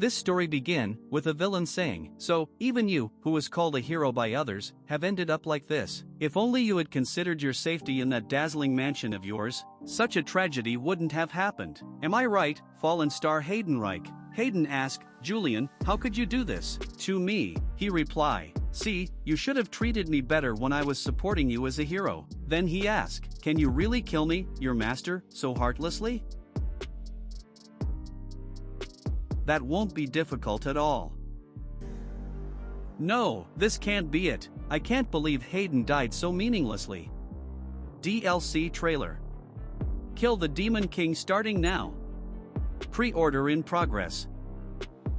This story began with a villain saying, "So, even you, who was called a hero by others, have ended up like this. If only you had considered your safety in that dazzling mansion of yours, such a tragedy wouldn't have happened. Am I right, fallen star Hayden Reich?" Hayden asked, "Julian, how could you do this to me?" He replied, "See, you should have treated me better when I was supporting you as a hero." Then he asked, "Can you really kill me, your master, so heartlessly?" That won't be difficult at all. No, this can't be it. I can't believe Hayden died so meaninglessly. DLC trailer. Kill the Demon King starting now. Pre-order in progress.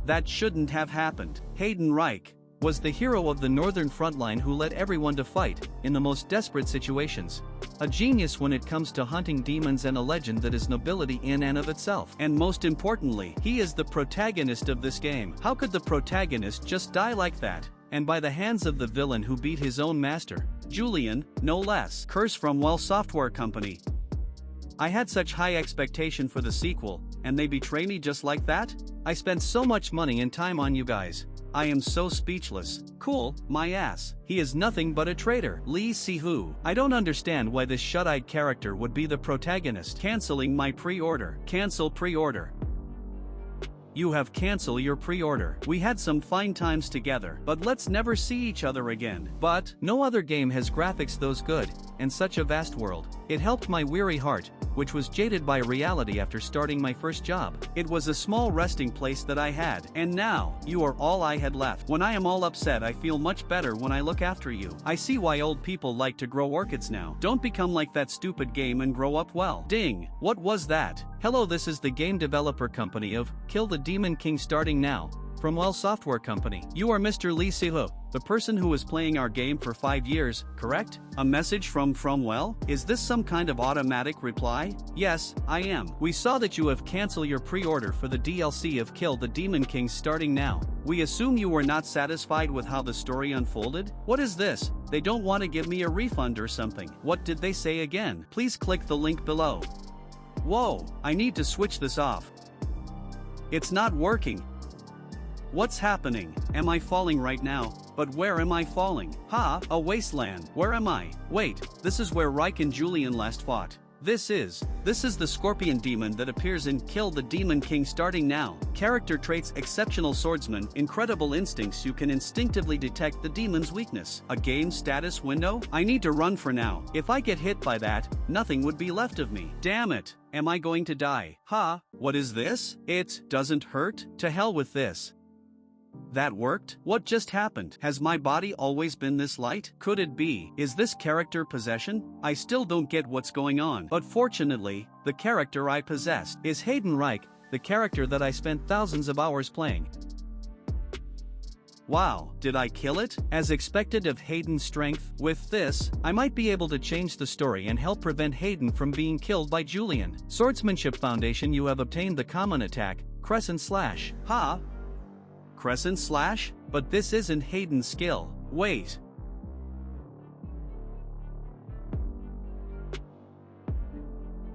That shouldn't have happened. Hayden Reich was the hero of the Northern Frontline who led everyone to fight in the most desperate situations. A genius when it comes to hunting demons and a legend that is nobility in and of itself. And most importantly, he is the protagonist of this game. How could the protagonist just die like that? And by the hands of the villain who beat his own master, Julian, no less. Curse from Well Software Company. I had such high expectation for the sequel, and they betray me just like that? I spent so much money and time on you guys. I am so speechless. Cool, my ass. He is nothing but a traitor. Lee Si-hoo. I don't understand why this shut-eyed character would be the protagonist. Canceling my pre-order. Cancel pre-order. You have cancelled your pre-order. We had some fine times together, but let's never see each other again. But no other game has graphics those good, and such a vast world. It helped my weary heart, which was jaded by reality after starting my first job. It was a small resting place that I had, and now, you are all I had left. When I am all upset, I feel much better when I look after you. I see why old people like to grow orchids now. Don't become like that stupid game and grow up well. Ding, what was that? Hello, this is the game developer company of Kill the Demon King starting now, from Well Software Company. You are Mr. Lee Si-hoo, the person who was playing our game for 5 years, correct? A message from Well? Is this some kind of automatic reply? Yes, I am. We saw that you have canceled your pre-order for the DLC of Kill the Demon King starting now. We assume you were not satisfied with how the story unfolded? What is this? They don't want to give me a refund or something. What did they say again? Please click the link below. Whoa, I need to switch this off. It's not working. What's happening? Am I falling right now? But where am I falling? Ha, a wasteland. Where am I? Wait, this is where Reich and Julian last fought. This is the scorpion demon that appears in Kill the Demon King starting now. Character traits: exceptional swordsman, incredible instincts. You can instinctively detect the demon's weakness. A game status window? I need to run for now. If I get hit by that, nothing would be left of me. Damn it. Am I going to die? Ha, what is this? It doesn't hurt? To hell with this. That worked? What just happened? Has my body always been this light? Could it be? Is this character possession? I still don't get what's going on. But fortunately, the character I possessed is Hayden Reich, the character that I spent thousands of hours playing. Wow, did I kill it? As expected of Hayden's strength, with this, I might be able to change the story and help prevent Hayden from being killed by Julian. Swordsmanship Foundation. You have obtained the common attack, Crescent Slash. Ha! Crescent Slash? But this isn't Hayden's skill. Wait.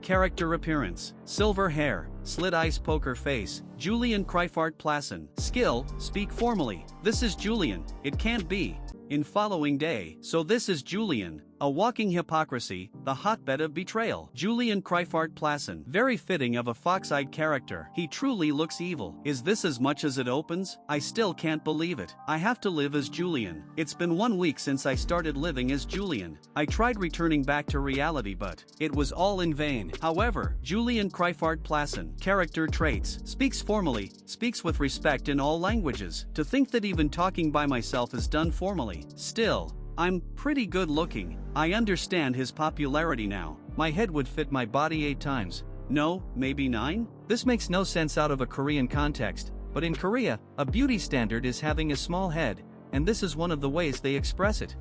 Character appearance: silver hair, slit eyes, poker face, Julian Kreifart Plassen. Skill: speak formally. This is Julian. It can't be. In following day. So this is Julian, a walking hypocrisy, the hotbed of betrayal. Julian Kreifart Plassen. Very fitting of a fox-eyed character. He truly looks evil. Is this as much as it opens? I still can't believe it. I have to live as Julian. It's been 1 week since I started living as Julian. I tried returning back to reality, but it was all in vain. However, Julian Kreifart Plassen. Character traits: speaks formally, speaks with respect in all languages. To think that even talking by myself is done formally. Still, I'm pretty good looking. I understand his popularity now. My head would fit my body 8 times. No, maybe 9? This makes no sense out of a Korean context, but in Korea, a beauty standard is having a small head, and this is one of the ways they express it.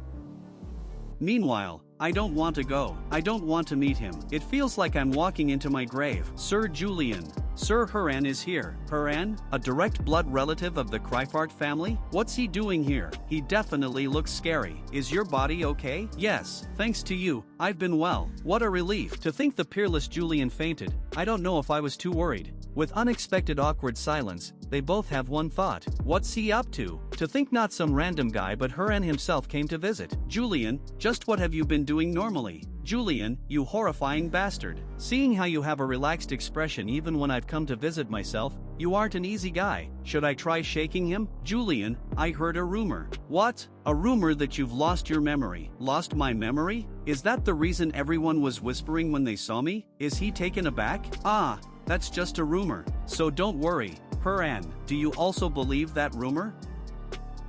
Meanwhile, I don't want to go. I don't want to meet him. It feels like I'm walking into my grave. Sir Julian. Sir Haran is here. Haran? A direct blood relative of the Kreifart family? What's he doing here? He definitely looks scary. Is your body okay? Yes, thanks to you, I've been well. What a relief. To think the peerless Julian fainted. I don't know if I was too worried. With unexpected awkward silence, they both have one thought. What's he up to? To think not some random guy but Huran himself came to visit. Julian, just what have you been doing normally? Julian, you horrifying bastard. Seeing how you have a relaxed expression even when I've come to visit myself, you aren't an easy guy. Should I try shaking him? Julian, I heard a rumor. What? A rumor that you've lost your memory. Lost my memory? Is that the reason everyone was whispering when they saw me? Is he taken aback? Ah, that's just a rumor. So don't worry. Huran, do you also believe that rumor?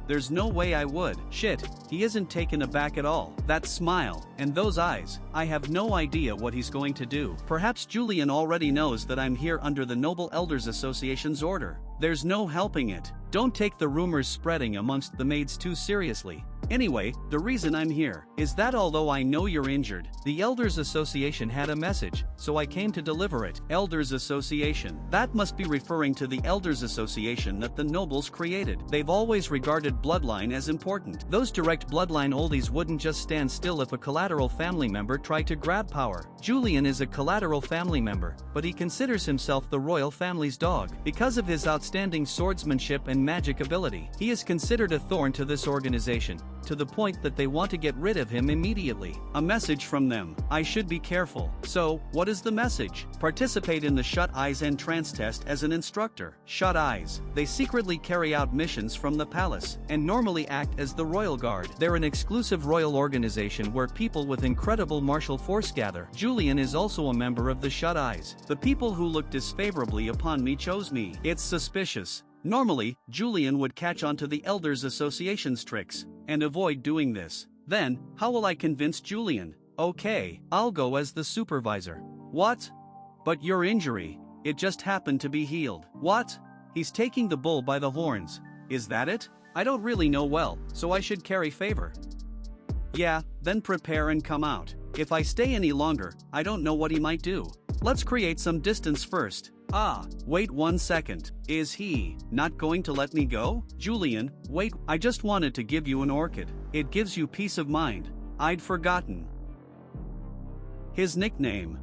There's no way I would. Shit, he isn't taken aback at all. That smile, and those eyes, I have no idea what he's going to do. Perhaps Julian already knows that I'm here under the Noble Elders Association's order. There's no helping it. Don't take the rumors spreading amongst the maids too seriously. Anyway, the reason I'm here is that although I know you're injured, the Elders Association had a message, so I came to deliver it. Elders Association. That must be referring to the Elders Association that the nobles created. They've always regarded bloodline as important. Those direct bloodline oldies wouldn't just stand still if a collateral family member tried to grab power. Julian is a collateral family member, but he considers himself the royal family's dog. Because of his outstanding swordsmanship and magic ability, he is considered a thorn to this organization, to the point that they want to get rid of him immediately. A message from them. I should be careful. So, what is the message? Participate in the Shut Eyes entrance test as an instructor. Shut Eyes. They secretly carry out missions from the palace, and normally act as the Royal Guard. They're an exclusive royal organization where people with incredible martial force gather. Julian is also a member of the Shut Eyes. The people who look disfavorably upon me chose me. It's suspicious. Normally, Julian would catch on to the Elders Association's tricks, and avoid doing this. Then, how will I convince Julian? Okay, I'll go as the supervisor. What? But your injury, it just happened to be healed. What? He's taking the bull by the horns. Is that it? I don't really know well, so I should carry favor. Yeah, then prepare and come out. If I stay any longer, I don't know what he might do. Let's create some distance first. Ah, wait 1 second. Is he not going to let me go? Julian, wait, I just wanted to give you an orchid. It gives you peace of mind. I'd forgotten. His nickname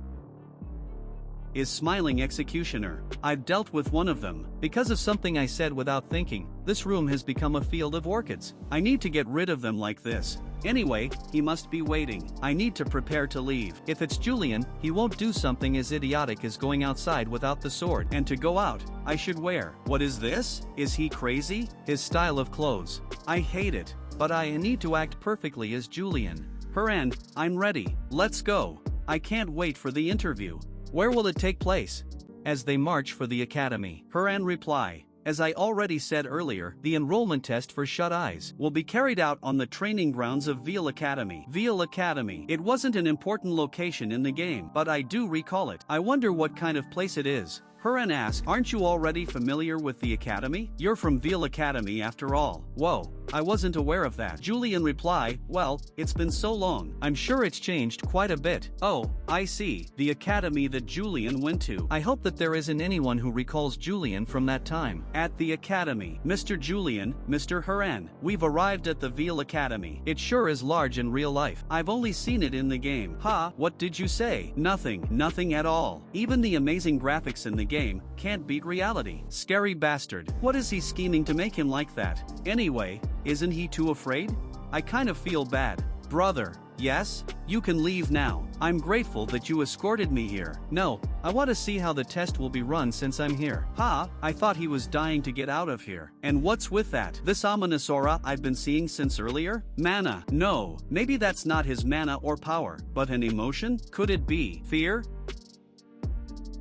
is Smiling Executioner. I've dealt with one of them. Because of something I said without thinking, this room has become a field of orchids. I need to get rid of them like this. Anyway, he must be waiting. I need to prepare to leave. If it's Julian, he won't do something as idiotic as going outside without the sword. And to go out, I should wear. What is this? Is he crazy? His style of clothes. I hate it, but I need to act perfectly as Julian. Huran, I'm ready. Let's go. I can't wait for the interview. Where will it take place? As they march for the academy. Huran reply. As I already said earlier, the enrollment test for Shut Eyes will be carried out on the training grounds of Veal Academy. Veal Academy. It wasn't an important location in the game, but I do recall it. I wonder what kind of place it is. Huran asked, aren't you already familiar with the academy? You're from Veal Academy after all. Whoa, I wasn't aware of that. Julian replied, well, it's been so long. I'm sure it's changed quite a bit. Oh, I see. The academy that Julian went to. I hope that there isn't anyone who recalls Julian from that time. At the academy. Mr. Julian, Mr. Huran, we've arrived at the Veal Academy. It sure is large in real life. I've only seen it in the game. Ha, what did you say? Nothing. Nothing at all. Even the amazing graphics in the game can't beat reality. Scary bastard. What is he scheming to make him like that? Anyway, isn't he too afraid? I kind of feel bad. Brother, yes? You can leave now. I'm grateful that you escorted me here. No, I want to see how the test will be run since I'm here. Ha, I thought he was dying to get out of here. And what's with that? This ominous aura I've been seeing since earlier? Mana. No, maybe that's not his mana or power, but an emotion? Could it be fear?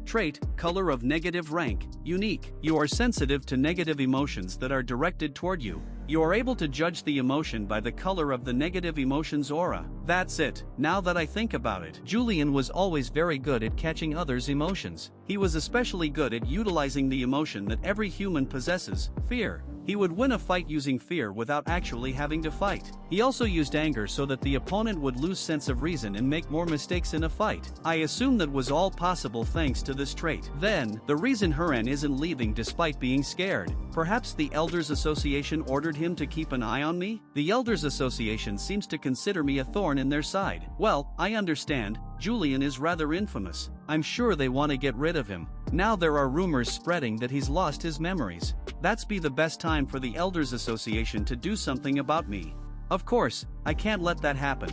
Trait, color of negative rank, unique. You are sensitive to negative emotions that are directed toward you. You are able to judge the emotion by the color of the negative emotion's aura. That's it. Now that I think about it, Julian was always very good at catching others' emotions. He was especially good at utilizing the emotion that every human possesses, fear. He would win a fight using fear without actually having to fight. He also used anger so that the opponent would lose sense of reason and make more mistakes in a fight. I assume that was all possible thanks to this trait. Then, the reason Huran isn't leaving despite being scared. Perhaps the Elders Association ordered him to keep an eye on me? The Elders Association seems to consider me a thorn in their side. Well, I understand. Julian is rather infamous. I'm sure they want to get rid of him. Now there are rumors spreading that he's lost his memories. That's be the best time for the Elders Association to do something about me. Of course, I can't let that happen.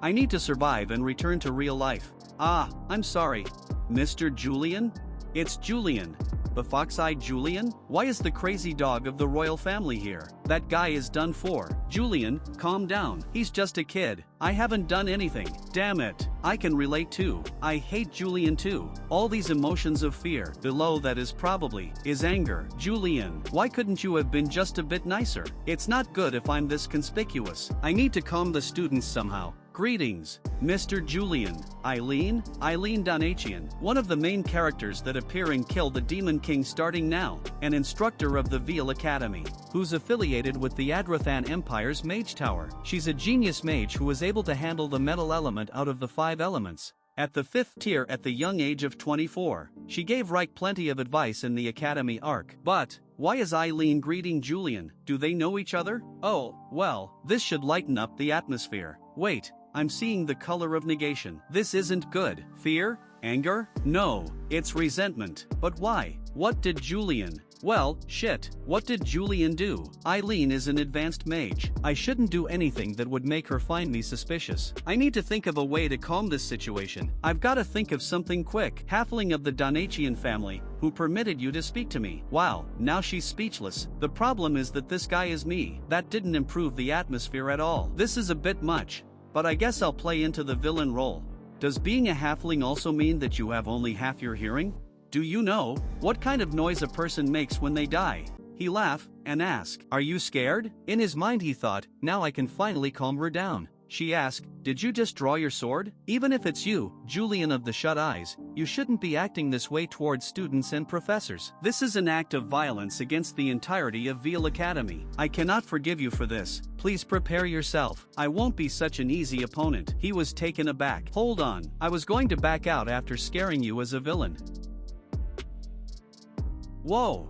I need to survive and return to real life. Ah, I'm sorry. Mr. Julian? It's Julian. The fox-eyed Julian? Why is the crazy dog of the royal family here? That guy is done for. Julian, calm down. He's just a kid. I haven't done anything. Damn it. I can relate too. I hate Julian too. All these emotions of fear. Below that is anger. Julian, why couldn't you have been just a bit nicer? It's not good if I'm this conspicuous. I need to calm the students somehow. Greetings, Mr. Julian. Eileen Donatian, one of the main characters that appear in Kill the Demon King starting now, an instructor of the Veil Academy, who's affiliated with the Adrathan Empire's Mage Tower. She's a genius mage who is able to handle the metal element out of the 5 elements. At the 5th tier at the young age of 24, she gave Reich plenty of advice in the Academy arc. But, why is Eileen greeting Julian? Do they know each other? Oh, well, this should lighten up the atmosphere. Wait. I'm seeing the color of negation. This isn't good. Fear? Anger? No, it's resentment. But why? What did Julian? Well, shit. What did Julian do? Eileen is an advanced mage. I shouldn't do anything that would make her find me suspicious. I need to think of a way to calm this situation. I've got to think of something quick. Halfling of the Donatian family, who permitted you to speak to me. Wow, now she's speechless. The problem is that this guy is me. That didn't improve the atmosphere at all. This is a bit much. But I guess I'll play into the villain role. Does being a halfling also mean that you have only half your hearing? Do you know what kind of noise a person makes when they die? He laughed and asked, "Are you scared?" In his mind he thought, now I can finally calm her down. She asked, "Did you just draw your sword?" Even if it's you, Julian of the shut eyes, you shouldn't be acting this way towards students and professors. This is an act of violence against the entirety of Veil Academy. I cannot forgive you for this. Please prepare yourself. I won't be such an easy opponent. He was taken aback. Hold on. I was going to back out after scaring you as a villain. Whoa.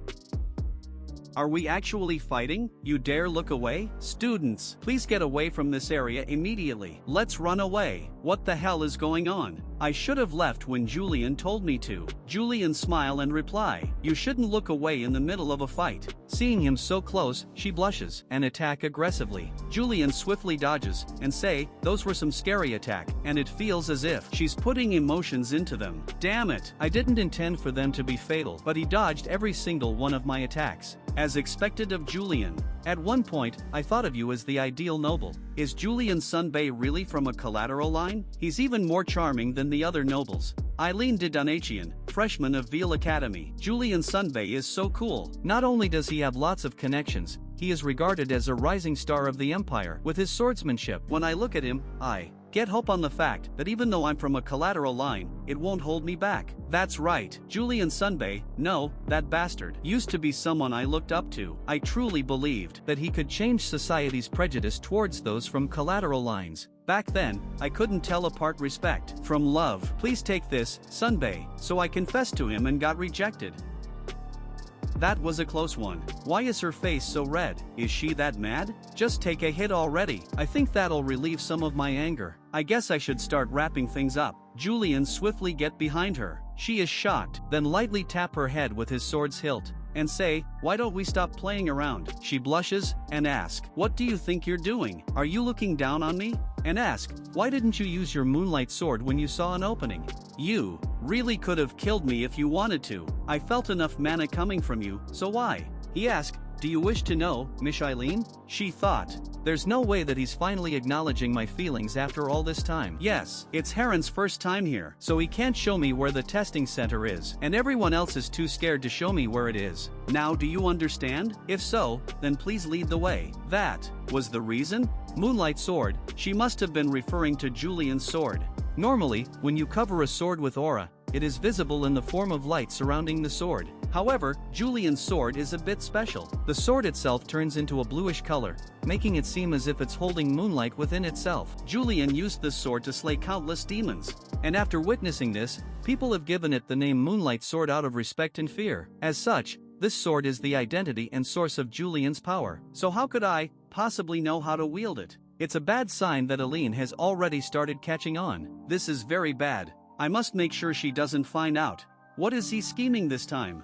Are we actually fighting? You dare look away? Students, please get away from this area immediately. Let's run away. What the hell is going on? I should have left when Julian told me to. Julian smile and reply, "You shouldn't look away in the middle of a fight." Seeing him so close, she blushes and attack aggressively. Julian swiftly dodges and say, "Those were some scary attack," and it feels as if she's putting emotions into them. Damn it, I didn't intend for them to be fatal, but he dodged every single one of my attacks. As expected of Julian. At one point, I thought of you as the ideal noble. Is Julian Sunbay really from a collateral line? He's even more charming than the other nobles. Eileen de Donatian, freshman of Veil Academy. Julian Sunbay is so cool. Not only does he have lots of connections, he is regarded as a rising star of the Empire with his swordsmanship. When I look at him, I get hope on the fact that even though I'm from a collateral line, it won't hold me back. That's right, Julian Sunbay, no, that bastard, used to be someone I looked up to. I truly believed that he could change society's prejudice towards those from collateral lines. Back then, I couldn't tell apart respect from love. Please take this, Sunbay. So I confessed to him and got rejected. That was a close one. Why is her face so red? Is she that mad? Just take a hit already. I think that'll relieve some of my anger. I guess I should start wrapping things up. Julian swiftly get behind her. She is shocked, then lightly tap her head with his sword's hilt and say, "Why don't we stop playing around?" She blushes and asks, "What do you think you're doing? Are you looking down on me?" And ask, "Why didn't you use your moonlight sword when you saw an opening? You really could have killed me if you wanted to. I felt enough mana coming from you, so why?" He asked, "Do you wish to know, Miss Eileen?" She thought, there's no way that he's finally acknowledging my feelings after all this time. Yes, it's Heron's first time here, so he can't show me where the testing center is, and everyone else is too scared to show me where it is. Now do you understand? If so, then please lead the way. That was the reason? Moonlight sword, she must have been referring to Julian's sword. Normally, when you cover a sword with aura, it is visible in the form of light surrounding the sword. However, Julian's sword is a bit special. The sword itself turns into a bluish color, making it seem as if it's holding moonlight within itself. Julian used this sword to slay countless demons, and after witnessing this, people have given it the name Moonlight Sword out of respect and fear. As such, this sword is the identity and source of Julian's power. So how could I possibly know how to wield it? It's a bad sign that Eileen has already started catching on. This is very bad. I must make sure she doesn't find out. What is he scheming this time?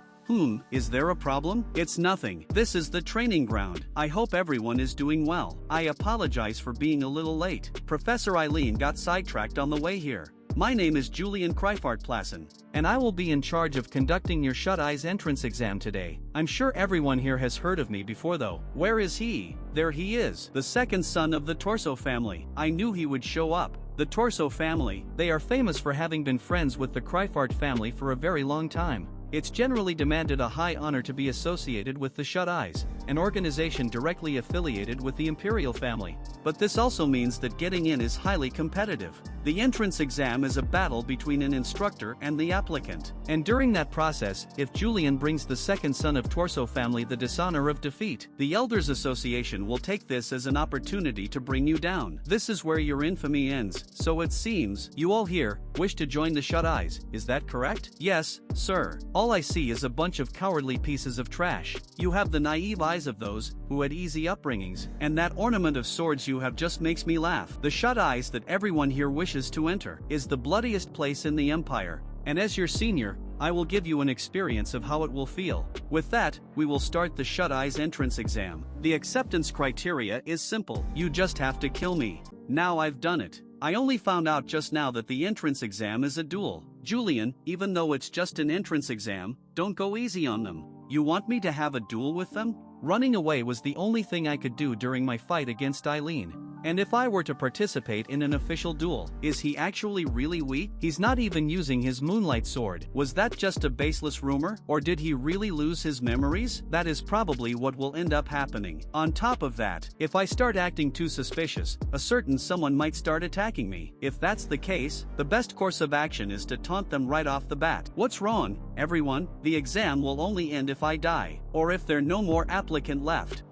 Is there a problem? It's nothing. This is the training ground. I hope everyone is doing well. I apologize for being a little late. Professor Eileen got sidetracked on the way here. My name is Julian Kreifart-Plassen, and I will be in charge of conducting your Shut Eyes entrance exam today. I'm sure everyone here has heard of me before though. Where is he? There he is, the second son of the Torso family. I knew he would show up. The Torso family, they are famous for having been friends with the Kreifart family for a very long time. It's generally demanded a high honor to be associated with the Shut Eyes, an organization directly affiliated with the Imperial family. But this also means that getting in is highly competitive. The entrance exam is a battle between an instructor and the applicant. And during that process, if Julian brings the second son of Torso family the dishonor of defeat, the Elders Association will take this as an opportunity to bring you down. This is where your infamy ends, so it seems, you all here, wish to join the Shut Eyes, is that correct? Yes, sir. All I see is a bunch of cowardly pieces of trash. You have the naive eyes of those who had easy upbringings, and that ornament of swords you have just makes me laugh. The Shut Eyes that everyone here wishes to enter is the bloodiest place in the Empire, and as your senior, I will give you an experience of how it will feel. With that, we will start the Shut Eyes entrance exam. The acceptance criteria is simple. You just have to kill me. Now I've done it. I only found out just now that the entrance exam is a duel. Julian, even though it's just an entrance exam, don't go easy on them. You want me to have a duel with them? Running away was the only thing I could do during my fight against Eileen. And if I were to participate in an official duel, is he actually really weak? He's not even using his moonlight sword. Was that just a baseless rumor? Or did he really lose his memories? That is probably what will end up happening. On top of that, if I start acting too suspicious, a certain someone might start attacking me. If that's the case, the best course of action is to taunt them right off the bat. What's wrong, everyone? The exam will only end if I die, or if there are no more applicants left.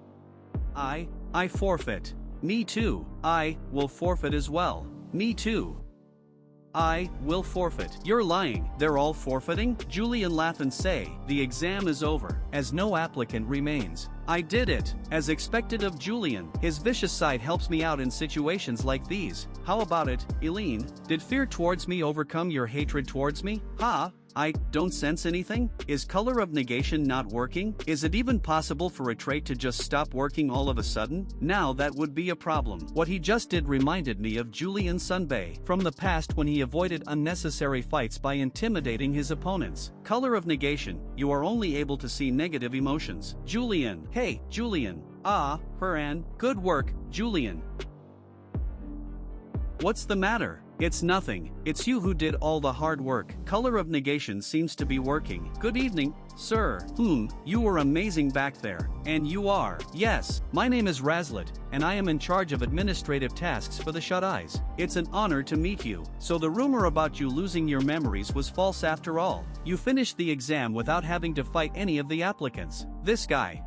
I forfeit. Me too. I will forfeit as well. Me too. I will forfeit. You're lying. They're all forfeiting? Julian laugh and say, the exam is over, as no applicant remains. I did it, as expected of Julian. His vicious side helps me out in situations like these. How about it, Eileen? Did fear towards me overcome your hatred towards me? I don't sense anything? Is color of negation not working? Is it even possible for a trait to just stop working all of a sudden? Now that would be a problem. What he just did reminded me of Julian Sunbay from the past when he avoided unnecessary fights by intimidating his opponents. Color of negation, you are only able to see negative emotions. Julian. Hey, Julian. Haran. Good work, Julian. What's the matter? It's nothing. It's you who did all the hard work. Color of negation seems to be working. Good evening, sir. You were amazing back there. And you are. Yes, my name is Razlet, and I am in charge of administrative tasks for the Shut Eyes. It's an honor to meet you. So the rumor about you losing your memories was false after all. You finished the exam without having to fight any of the applicants. This guy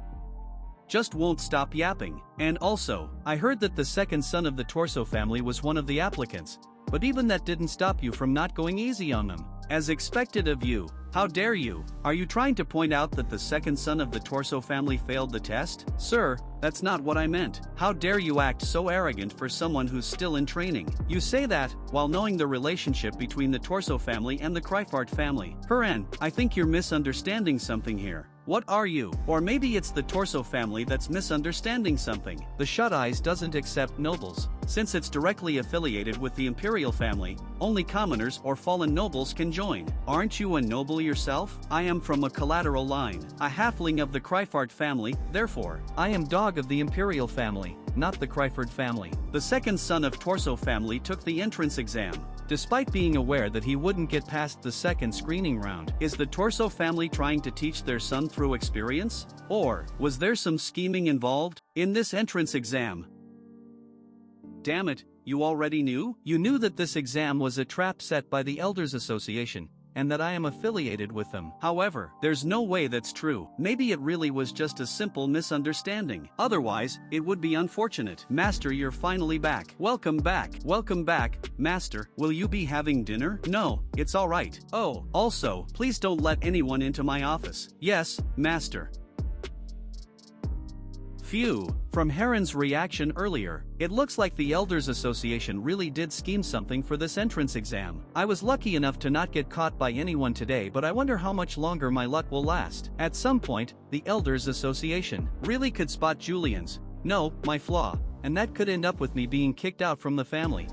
just won't stop yapping. And also, I heard that the second son of the Torso family was one of the applicants. But even that didn't stop you from not going easy on them. As expected of you. How dare you? Are you trying to point out that the second son of the Torso family failed the test? Sir, that's not what I meant. How dare you act so arrogant for someone who's still in training? You say that while knowing the relationship between the Torso family and the Kreifart family. Haran, I think you're misunderstanding something here. What are you? Or maybe it's the Torso family that's misunderstanding something. The Shut Eyes doesn't accept nobles. Since it's directly affiliated with the Imperial family, only commoners or fallen nobles can join. Aren't you a noble yourself? I am from a collateral line, a halfling of the Kreifart family, therefore, I am dog of the Imperial family, not the Kreifart family. The second son of Torso family took the entrance exam. Despite being aware that he wouldn't get past the second screening round, is the Torso family trying to teach their son through experience? Or was there some scheming involved in this entrance exam? Damn it, you already knew? You knew that this exam was a trap set by the Elders Association, and that I am affiliated with them. However, there's no way that's true. Maybe it really was just a simple misunderstanding. Otherwise, it would be unfortunate. Master, you're finally back. Welcome back. Welcome back, Master. Will you be having dinner? No, it's all right. Oh, also, please don't let anyone into my office. Yes, Master. Phew, from Heron's reaction earlier, it looks like the Elders Association really did scheme something for this entrance exam. I was lucky enough to not get caught by anyone today, but I wonder how much longer my luck will last. At some point, the Elders Association really could spot Julian's, no, my flaw, and that could end up with me being kicked out from the family.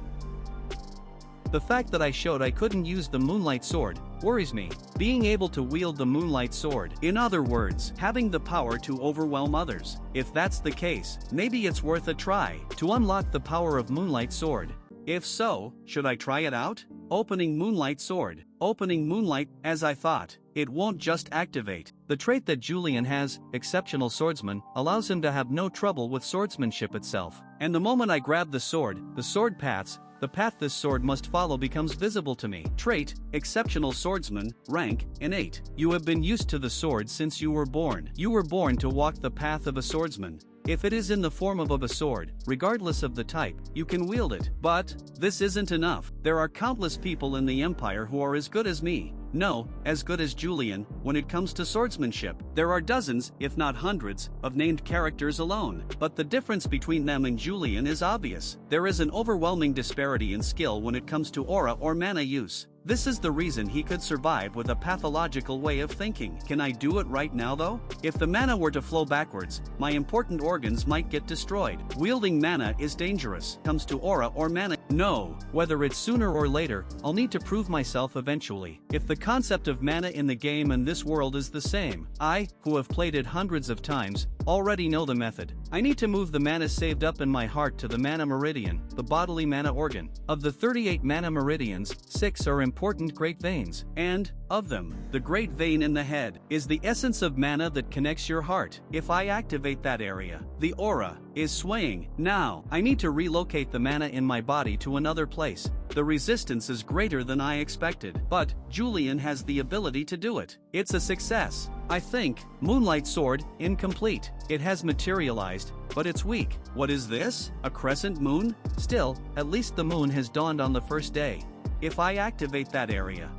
The fact that I showed I couldn't use the Moonlight Sword worries me. Being able to wield the Moonlight Sword, in other words, having the power to overwhelm others. If that's the case, maybe it's worth a try to unlock the power of Moonlight Sword. If so, should I try it out? Opening Moonlight Sword. Opening Moonlight, as I thought, it won't just activate. The trait that Julian has, Exceptional Swordsman, allows him to have no trouble with swordsmanship itself. And the moment I grab the sword paths, the path this sword must follow becomes visible to me. Trait, Exceptional Swordsman, rank, innate. You have been used to the sword since you were born. You were born to walk the path of a swordsman. If it is in the form of a sword, regardless of the type, you can wield it. But this isn't enough. There are countless people in the Empire who are as good as me. No, as good as Julian, when it comes to swordsmanship. There are dozens, if not hundreds, of named characters alone. But the difference between them and Julian is obvious. There is an overwhelming disparity in skill when it comes to aura or mana use. This is the reason he could survive with a pathological way of thinking. Can I do it right now though? If the mana were to flow backwards, my important organs might get destroyed. Wielding mana is dangerous. Comes to aura or mana, no. Whether it's sooner or later, I'll need to prove myself eventually. If the concept of mana in the game and this world is the same, I, who have played it hundreds of times, already know the method. I need to move the mana saved up in my heart to the mana meridian, the bodily mana organ. Of the 38 mana meridians, 6 are important great veins, and, of them, the great vein in the head is the essence of mana that connects your heart. If I activate that area, the aura is swaying. Now, I need to relocate the mana in my body to another place. The resistance is greater than I expected, but Julian has the ability to do it. It's a success. I think. Moonlight Sword, incomplete. It has materialized, but it's weak. What is this? A crescent moon? Still, at least the moon has dawned on the first day. If I activate that area,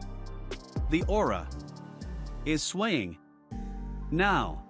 the aura is swaying. Now,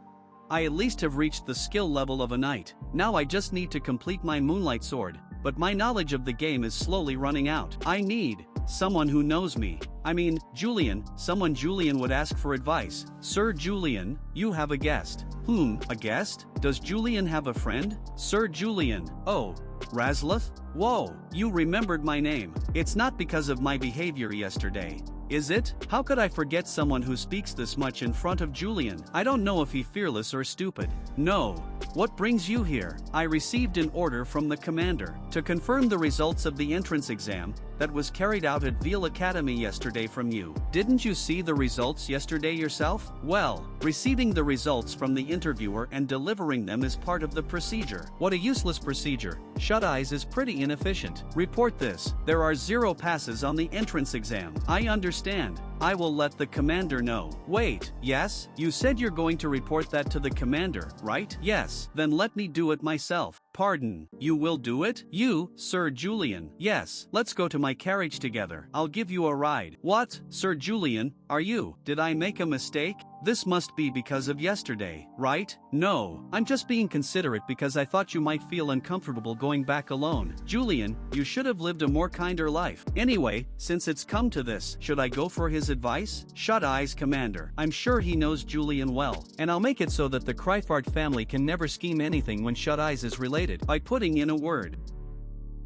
I at least have reached the skill level of a knight. Now I just need to complete my Moonlight Sword, but my knowledge of the game is slowly running out. I need someone who knows me. I mean, Julian, someone Julian would ask for advice. Sir Julian, you have a guest. A guest? Does Julian have a friend? Sir Julian, oh, Razlith? Whoa, you remembered my name. It's not because of my behavior yesterday, is it? How could I forget someone who speaks this much in front of Julian? I don't know if he's fearless or stupid. No. What brings you here? I received an order from the commander to confirm the results of the entrance exam that was carried out at Veal Academy yesterday from you. Didn't you see the results yesterday yourself? Well, receiving the results from the interviewer and delivering them is part of the procedure. What a useless procedure. Shut Eyes is pretty inefficient. Report this. There are 0 passes on the entrance exam. I understand. I will let the commander know. Wait, yes? You said you're going to report that to the commander, right? Yes. Then let me do it myself. Pardon, you will do it? You, Sir Julian? Yes. Let's go to my carriage together. I'll give you a ride. What? Sir Julian, are you? Did I make a mistake? This must be because of yesterday, right? No, I'm just being considerate because I thought you might feel uncomfortable going back alone. Julian, you should have lived a more kinder life. Anyway, since it's come to this, should I go for his advice? Shut Eyes Commander. I'm sure he knows Julian well, and I'll make it so that the Kryfart family can never scheme anything when Shut Eyes is related by putting in a word.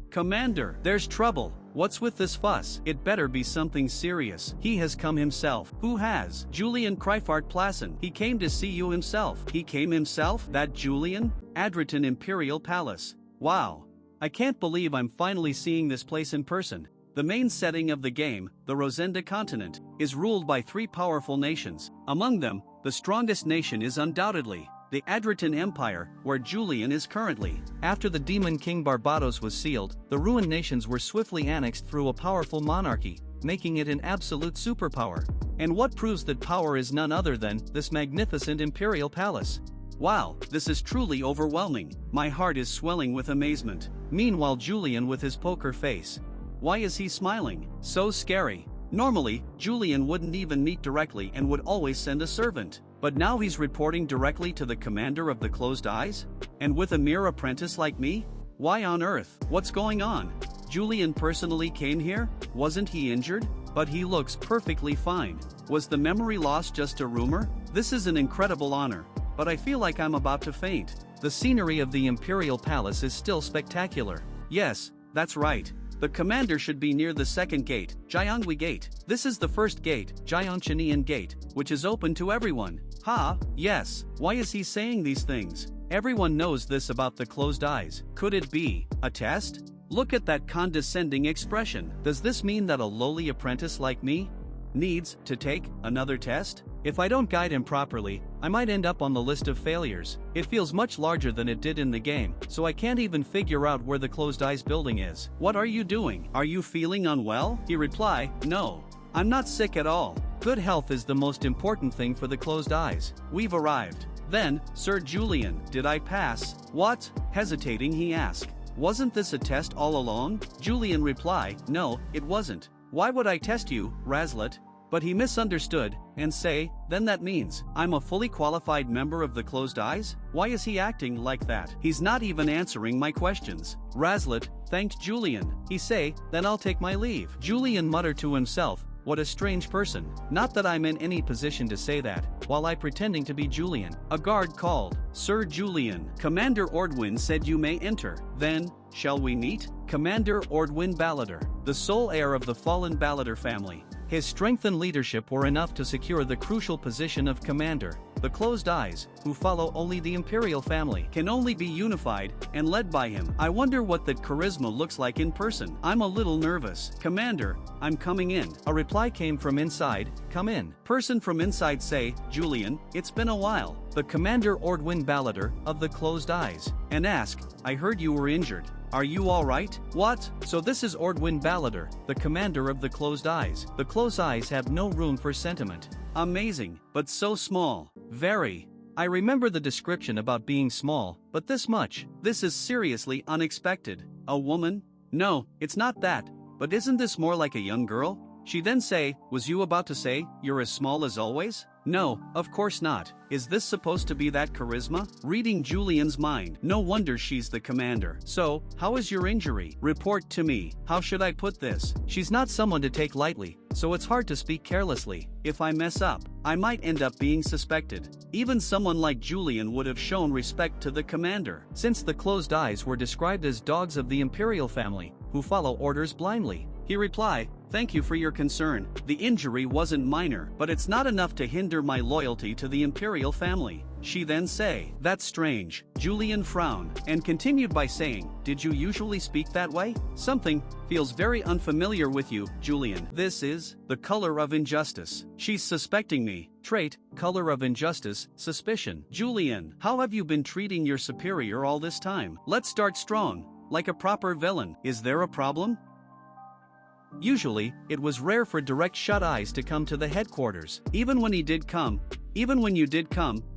Commander, there's trouble. What's with this fuss? It better be something serious. He has come himself. Who has? Julian Kryfart Plassen. He came to see you himself. He came himself? That Julian? Adriton Imperial Palace. Wow. I can't believe I'm finally seeing this place in person. The main setting of the game, the Rosenda continent, is ruled by 3 powerful nations. Among them, the strongest nation is undoubtedly the Adriton Empire, where Julian is currently. After the Demon King Barbados was sealed, the ruined nations were swiftly annexed through a powerful monarchy, making it an absolute superpower. And what proves that power is none other than this magnificent imperial palace? Wow, this is truly overwhelming. My heart is swelling with amazement. Meanwhile, Julian with his poker face. Why is he smiling? So scary. Normally, Julian wouldn't even meet directly and would always send a servant. But now he's reporting directly to the commander of the Closed Eyes? And with a mere apprentice like me? Why on earth? What's going on? Julian personally came here? Wasn't he injured? But he looks perfectly fine. Was the memory loss just a rumor? This is an incredible honor, but I feel like I'm about to faint. The scenery of the Imperial Palace is still spectacular. Yes, that's right. The commander should be near the second gate, Jiangwi Gate. This is the first gate, Jiangchanian Gate, which is open to everyone. Ha, yes. Why is he saying these things? Everyone knows this about the closed eyes. Could it be a test? Look at that condescending expression. Does this mean that a lowly apprentice like me needs to take another test? If I don't guide him properly, I might end up on the list of failures. It feels much larger than it did in the game, so I can't even figure out where the closed eyes building is. What are you doing? Are you feeling unwell? He replied, no, I'm not sick at all. Good health is the most important thing for the closed eyes. We've arrived. Then, Sir Julian, did I pass? What? Hesitating, he asked. Wasn't this a test all along? Julian replied, no, it wasn't. Why would I test you, Razlet? But he misunderstood, and say, then that means I'm a fully qualified member of the closed eyes? Why is he acting like that? He's not even answering my questions. Razlet thanked Julian. He say, then I'll take my leave. Julian muttered to himself, what a strange person. Not that I'm in any position to say that, while I pretending to be Julian. A guard called, Sir Julian, Commander Ordwin said you may enter. Then, shall we meet? Commander Ordwin Ballader, the sole heir of the fallen Ballader family. His strength and leadership were enough to secure the crucial position of commander. The closed eyes, who follow only the imperial family, can only be unified and led by him. I wonder what that charisma looks like in person. I'm a little nervous. Commander, I'm coming in. A reply came from inside, come in. Person from inside say, Julian, it's been a while. The Commander Ordwin Ballader, of the closed eyes, and ask, I heard you were injured. Are you alright? What? So this is Ordwin Ballader, the commander of the closed eyes. The closed eyes have no room for sentiment. Amazing, but so small. Very. I remember the description about being small, but this much. This is seriously unexpected. A woman? No, it's not that. But isn't this more like a young girl? She then say, was you about to say, you're as small as always? No, of course not. Is this supposed to be that charisma? Reading Julian's mind. No wonder she's the commander. So, how is your injury? Report to me. How should I put this? She's not someone to take lightly, so it's hard to speak carelessly. If I mess up, I might end up being suspected. Even someone like Julian would have shown respect to the commander, since the closed eyes were described as dogs of the imperial family, who follow orders blindly. He replied, thank you for your concern. The injury wasn't minor, but it's not enough to hinder my loyalty to the imperial family. She then say, that's strange. Julian frowned, and continued by saying, did you usually speak that way? Something feels very unfamiliar with you, Julian. This is the color of injustice. She's suspecting me. Trait, color of injustice, suspicion. Julian, how have you been treating your superior all this time? Let's start strong, like a proper villain. Is there a problem? Usually, it was rare for direct shut eyes to come to the headquarters. Even when you did come,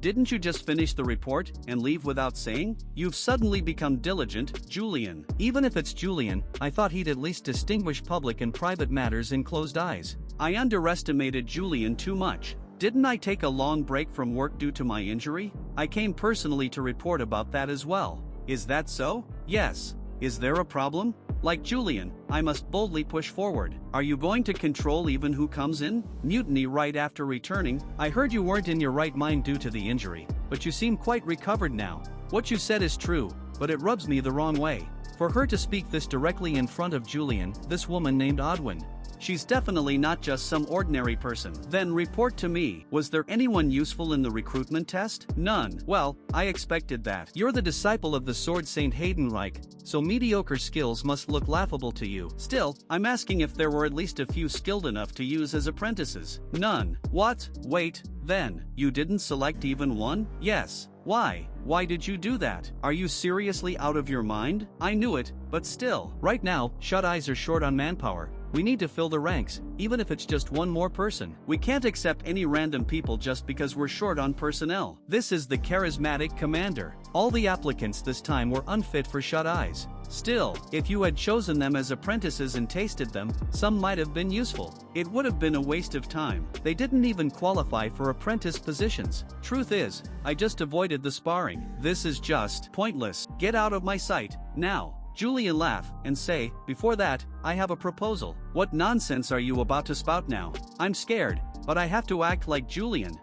didn't you just finish the report and leave without saying? You've suddenly become diligent, Julian. Even if it's Julian, I thought he'd at least distinguish public and private matters in closed eyes. I underestimated Julian too much. Didn't I take a long break from work due to my injury? I came personally to report about that as well. Is that so? Yes. Is there a problem? Like Julian, I must boldly push forward. Are you going to control even who comes in? Mutiny right after returning. I heard you weren't in your right mind due to the injury, but you seem quite recovered now. What you said is true, but it rubs me the wrong way. For her to speak this directly in front of Julian, this woman named Odwin. She's definitely not just some ordinary person. Then report to me. Was there anyone useful in the recruitment test? None. Well, I expected that. You're the disciple of the Sword Saint Haydenreich, so mediocre skills must look laughable to you. Still, I'm asking if there were at least a few skilled enough to use as apprentices. None. What? Wait, then, you didn't select even one? Yes. Why? Why did you do that? Are you seriously out of your mind? I knew it, but still. Right now, shut eyes are short on manpower. We need to fill the ranks, even if it's just one more person. We can't accept any random people just because we're short on personnel. This is the charismatic commander. All the applicants this time were unfit for shut eyes. Still, if you had chosen them as apprentices and tasted them, some might have been useful. It would have been a waste of time. They didn't even qualify for apprentice positions. Truth is, I just avoided the sparring. This is just pointless. Get out of my sight, now. Julian laugh and say, before that, I have a proposal. What nonsense are you about to spout now? I'm scared, but I have to act like Julian.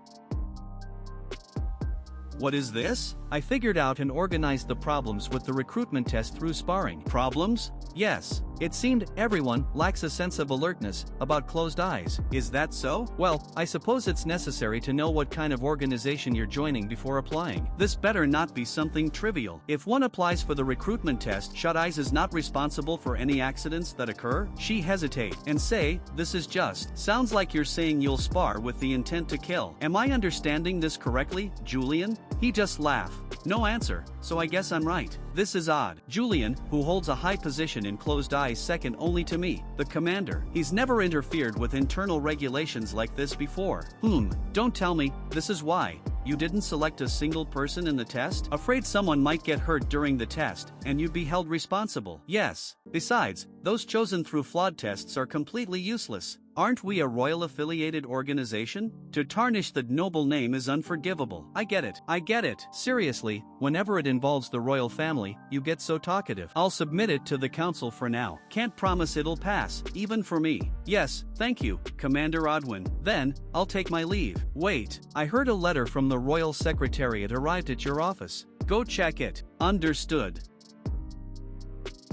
What is this? I figured out and organized the problems with the recruitment test through sparring. Problems? Yes. It seemed everyone lacks a sense of alertness about closed eyes. Is that so? Well, I suppose it's necessary to know what kind of organization you're joining before applying. This better not be something trivial. If one applies for the recruitment test, Shut Eyes is not responsible for any accidents that occur? She hesitate and say, this is just. Sounds like you're saying you'll spar with the intent to kill. Am I understanding this correctly, Julian? He just laughed. No answer, so I guess I'm right. This is odd. Julian, who holds a high position in closed eyes second only to me, the commander. He's never interfered with internal regulations like this before. Don't tell me, this is why. You didn't select a single person in the test? Afraid someone might get hurt during the test, and you'd be held responsible. Yes. Besides, those chosen through flawed tests are completely useless. Aren't we a royal-affiliated organization? To tarnish the noble name is unforgivable. I get it. Seriously, whenever it involves the royal family, you get so talkative. I'll submit it to the council for now. Can't promise it'll pass, even for me. Yes, thank you, Commander Odwin. Then, I'll take my leave. Wait, I heard a letter from the Royal Secretariat arrived at your office. Go check it. Understood.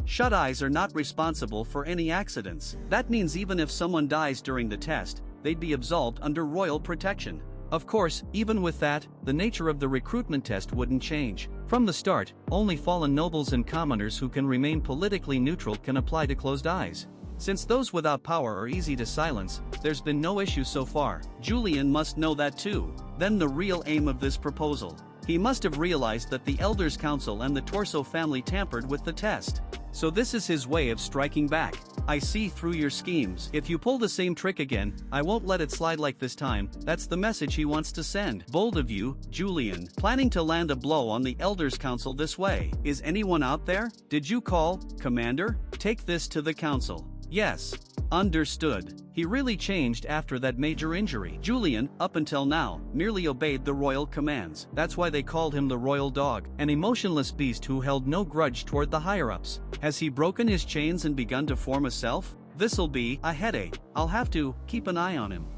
Shut Eyes are not responsible for any accidents. That means even if someone dies during the test, they'd be absolved under royal protection. Of course, even with that, the nature of the recruitment test wouldn't change. From the start, only fallen nobles and commoners who can remain politically neutral can apply to closed eyes. Since those without power are easy to silence, there's been no issue so far. Julian must know that too. Then the real aim of this proposal. He must have realized that the Elders Council and the Torso family tampered with the test. So this is his way of striking back. I see through your schemes. If you pull the same trick again, I won't let it slide like this time. That's the message he wants to send. Bold of you, Julian. Planning to land a blow on the Elders Council this way. Is anyone out there? Did you call, Commander? Take this to the council. Yes. Understood. He really changed after that major injury. Julian, up until now, merely obeyed the royal commands. That's why they called him the royal dog, an emotionless beast who held no grudge toward the higher-ups. Has he broken his chains and begun to form a self? This'll be a headache. I'll have to keep an eye on him.